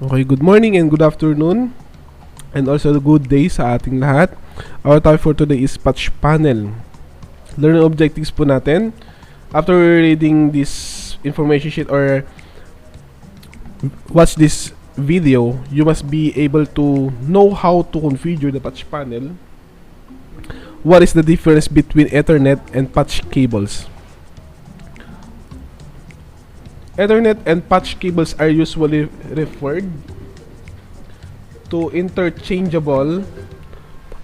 Okay, good morning and good afternoon and also good day sa ating lahat. Our topic for today is patch panel. Learning objectives po natin. After reading this information sheet or watch this video, you must be able to know how to configure the patch panel. What is the difference between Ethernet and patch cables? Ethernet and patch cables are usually referred to interchangeable,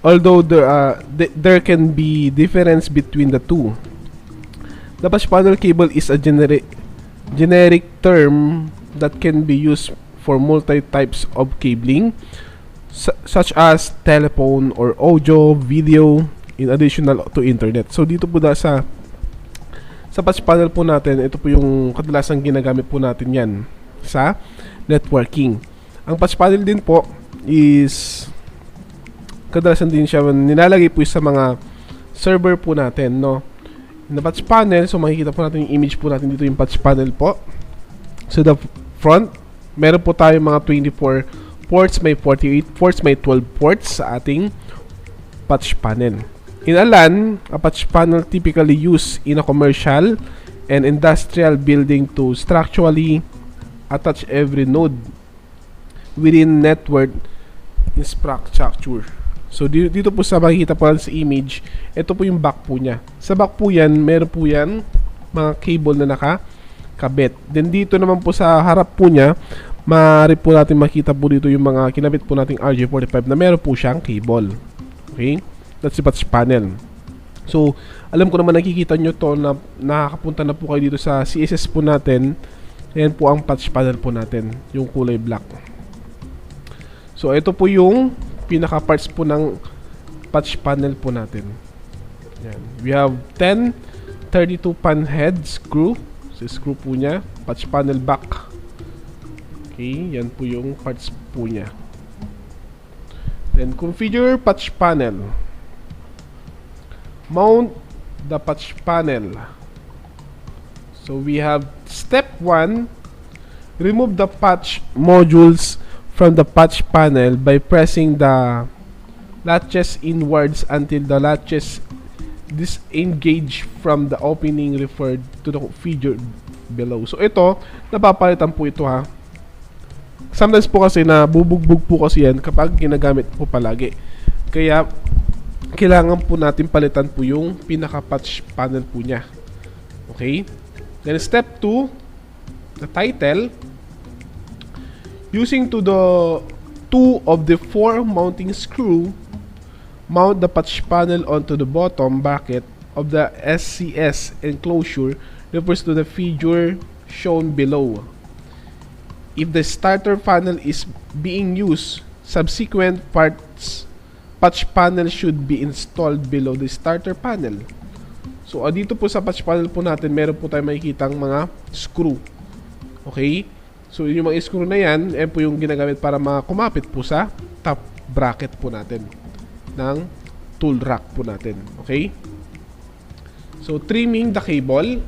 although there can be difference between the two. The patch panel cable is a generic term that can be used for multi types of cabling, such as telephone or audio, video, in additional to internet. So dito po sa patch panel po natin, ito po yung kadalasang ginagamit po natin yan sa networking. Ang patch panel din po is kadalasan din siya nilalagay po sa mga server po natin, no? In the patch panel, so makikita po natin yung image po natin dito, yung patch panel po. So the front, meron po tayo mga 24 ports, may 48 ports, may 12 ports sa ating patch panel. In a LAN, a patch panel typically used in a commercial and industrial building to structurally attach every node within network infrastructure. So dito po sa makikita po sa image, ito po yung back po niya. Sa back po yan, meron po yan mga cable na nakakabit. Then dito naman po sa harap po niya, maaari po natin makita po dito yung mga kinabit po nating RJ45 na meron po siyang cable. Okay? That's the patch panel. So, alam ko naman nakikita nyo to na nakakapunta na po kayo dito sa CSS po natin. Ayan po ang patch panel po natin, yung kulay black. So, ito po yung pinaka parts po ng patch panel po natin. Ayan. We have 10 32 pan head screw. So, screw po niya. Patch panel back. Okay, yan po yung parts po niya. Then, configure patch panel. Mount the patch panel. So we have step 1, remove the patch modules from the patch panel by pressing the latches inwards until the latches disengage from the opening referred to the figure below. So ito, napapalitan po ito ha. Sometimes po kasi na bubugbog po kasi yan kapag ginagamit po palagi. Kaya kailangan po natin palitan po yung pinaka-patch panel po niya. Okay? Then step 2, the title. Using the 2 of the 4 mounting screw, mount the patch panel onto the bottom bracket of the SCS enclosure refers to the figure shown below. If the starter panel is being used, subsequent patch panel should be installed below the starter panel. So, dito po sa patch panel po natin, meron po tayong makikitang mga screw. Okay? So, yung mga screw na yan, po yung ginagamit para kumapit po sa top bracket po natin ng tool rack po natin. Okay? So, trimming the cable.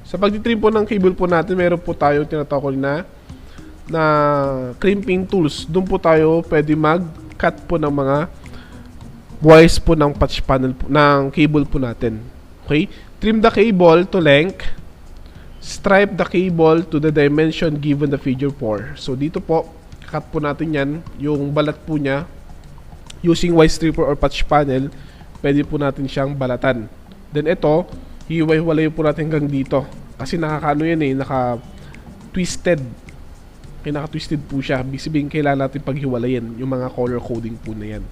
Sa pag-trim po ng cable po natin, meron po tayo tinatawag na crimping tools. Doon po tayo pwede mag-cut po ng mga wires po ng patch panel po, ng cable po natin. Okay? Trim the cable to length. Stripe the cable to the dimension given the figure 4. So dito po, cut po natin yan, yung balat po niya. Using wire stripper or patch panel, pwede po natin siyang balatan. Then ito, hiwa-hiwalay po natin hanggang dito. Kasi nakakaano yan naka-twisted. Kaya naka-twisted po siya. Sabihin, kailangan natin paghiwalayin yung mga color coding po na yan.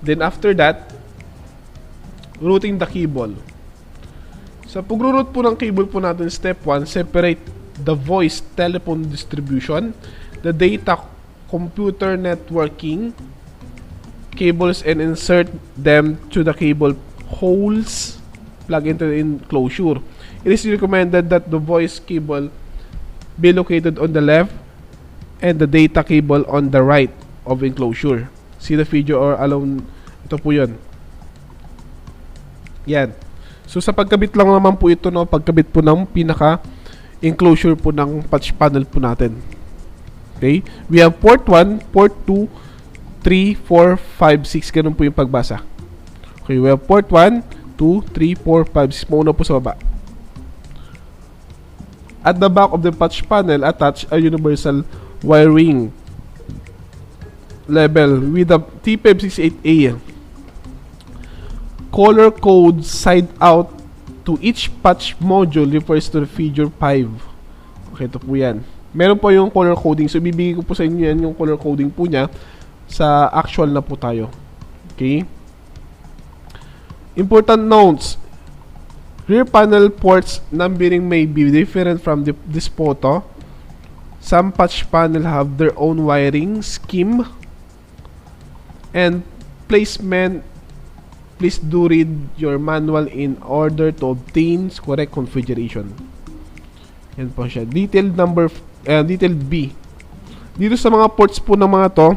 Then after that, routing the cable. Sa pag-route po ng cable po natin, step 1, separate the voice telephone distribution, the data computer networking cables, and insert them to the cable holes plug into the enclosure. It is recommended that the voice cable be located on the left and the data cable on the right of enclosure. See the video or alone. Ito po yun. Yan. So sa pagkabit lang naman po ito, no, pagkabit po ng pinaka enclosure po ng patch panel po natin. Okay? We have port 1, port 2, 3, 4, 5, 6. Ganun po yung pagbasa. Okay, we have port 1, 2, 3, 4, 5, 6. Mauna po sa baba. At the back of the patch panel, attach a universal wiring label with the T568A. Color code side out to each patch module refers to the figure 5. Okay, ito po yan. Meron po yung color coding. So, bibigay ko po sa inyo yan yung color coding po niya sa actual na po tayo. Okay? Important notes. Rear panel ports numbering may be different from this photo. Some patch panel have their own wiring scheme and placement. Please do read your manual in order to obtain correct configuration. Yan po siya. Detailed B. Dito sa mga ports po ng mga to,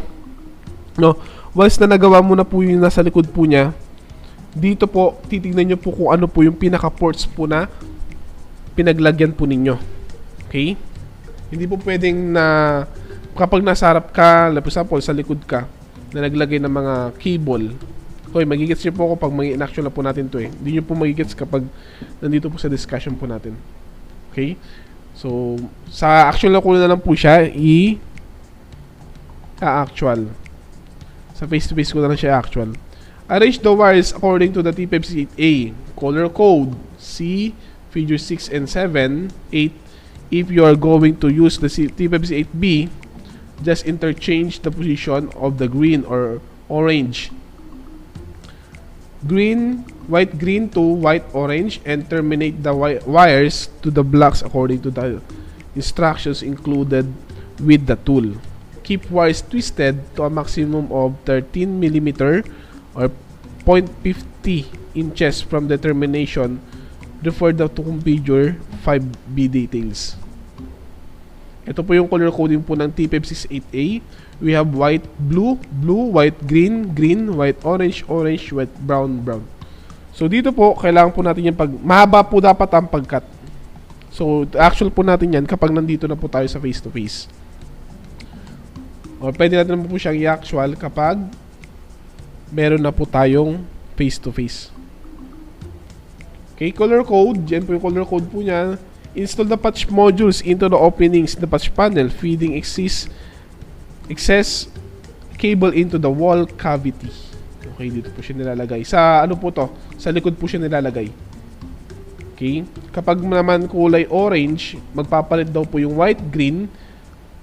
no, once na nagawa mo na po yung nasa likod po niya, dito po, titignan nyo po kung ano po yung pinaka-ports po na pinaglagyan po ninyo. Okay? Hindi po pwedeng na kapag nasa harap ka, for example, sa likod ka, na naglagay ng mga cable. Okay, magigets nyo po ako pag mag-in-action na po natin to eh. Hindi nyo po magigets kapag nandito po sa discussion po natin. Okay? So, sa actual na kunin na lang po siya, actual. Sa face-to-face ko na lang siya actual. Arrange the wires according to the T568A. Color code. See figure 6 and 7. 8. If you are going to use the T568B, just interchange the position of the green or orange. White green to white orange, and terminate the wires to the blocks according to the instructions included with the tool. Keep wires twisted to a maximum of 13 mm or 0.50 inches from the termination. Refer to configure 5B details. Ito po yung color coding po ng T568A. We have white, blue, blue, white, green, green, white, orange, orange, white, brown, brown. So dito po, kailangan po natin yung mahaba po dapat ang pagkat. So actual po natin yan kapag nandito na po tayo sa face to face. O pwede natin naman po siyang i-actual kapag meron na po tayong face to face. Okay, color code. Diyan po yung color code po niya. Install the patch modules into the openings in the patch panel, feeding excess cable into the wall cavity. Okay, dito po siya nilalagay. Sa ano po to? Sa likod po siya nilalagay. Okay? Kapag naman kulay orange, magpapalit daw po yung white, green,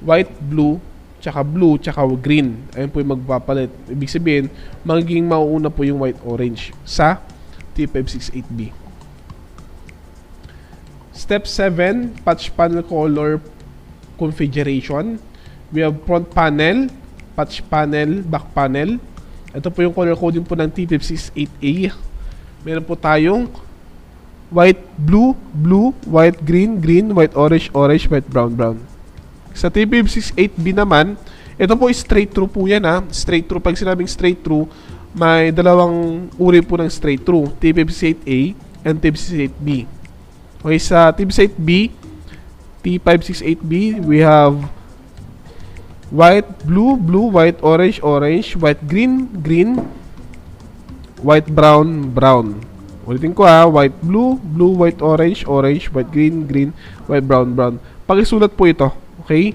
white, blue, tsaka green. Ayun po yung magpapalit. Ibig sabihin, magiging mauuna po yung white, orange sa T568B. Step 7, patch panel color configuration. We have front panel, patch panel, back panel. Ito po yung color coding po ng T568A. Meron po tayong white, blue, blue, white, green, green, white, orange, orange, white, brown, brown. Sa T568B naman, ito po straight through po yan ha. Straight through. Pag sinabing straight through, may dalawang uri po ng straight through. T568A and T568B. Okay, sa T568B, T568B, we have white, blue, blue, white, orange, orange, white, green, green, white, brown, brown. Ulitin ko ha, white, blue, blue, white, orange, orange, white, green, green, white, brown, brown. Pag-isulat po ito, okay?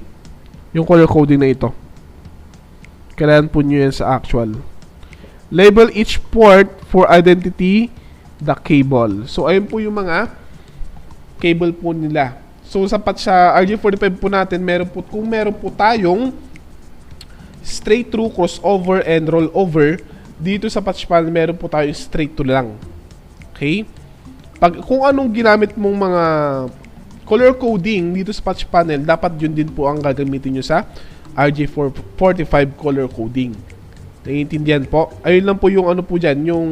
Yung color coding na ito. Kailangan po nyo yan sa actual. Label each port for identity the cable. So, ayun po yung mga cable po nila. So, sapat sa RJ45 po natin, kung meron po tayong straight through, crossover, and rollover, dito sa patch panel, meron po tayong straight through lang. Okay? Kung anong ginamit mong mga color coding dito sa patch panel, dapat yun din po ang gagamitin nyo sa RJ45 color coding. Naiintindihan po? Ayun lang po yung ano po dyan, yung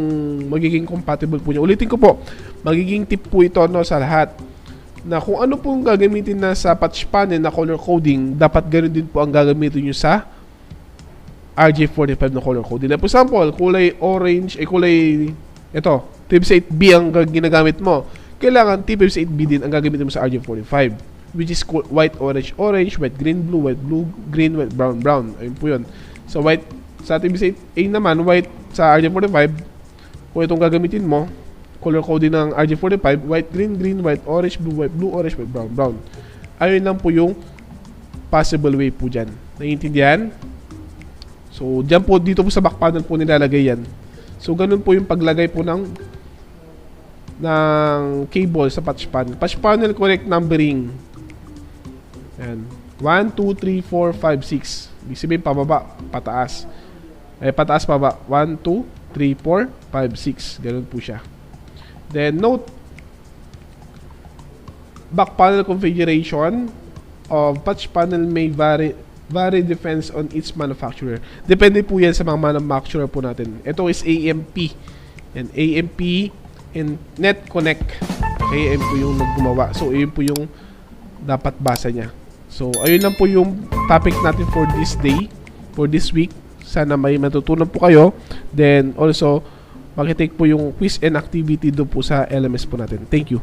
magiging compatible po nyo. Ulitin ko po, magiging tip po ito no, sa lahat. Na kung ano pong gagamitin na sa patch panel na color coding, dapat ganoon din po ang gagamitin nyo sa RJ45 na color coding. For example, kulay orange, kulay, ito, T568B ang ginagamit mo. Kailangan T568B din ang gagamitin mo sa RJ45. which is white, orange, orange, white, green, blue, green, white, brown, brown. Ayun po yun. So white, sa TBC8A naman, white sa RJ45, kung itong gagamitin mo, color coding ng RJ45, white, green, green, white, orange, blue, orange, white, brown, brown. Ayun lang po yung possible way po dyan. Naiintindihan? So, dyan po, dito po sa back panel po nilalagay yan. So, ganun po yung paglagay po ng cable sa patch panel. Patch panel correct numbering. Yan. 1, 2, 3, 4, 5, 6. Ibig sabihin, pababa, pataas. Pataas, pababa. 1, 2, 3, 4, 5, 6. Ganun po siya. Then, note, back panel configuration of patch panel may vary depends on each manufacturer. Depende po yan sa mga manufacturer po natin. Ito is AMP. And AMP and Net Connect. AMP po yung naggumawa. So, ayun po yung dapat basa niya. So, ayun lang po yung topic natin for this day, for this week. Sana may matutunan po kayo. Then, also, makitake po yung quiz and activity doon po sa LMS po natin. Thank you.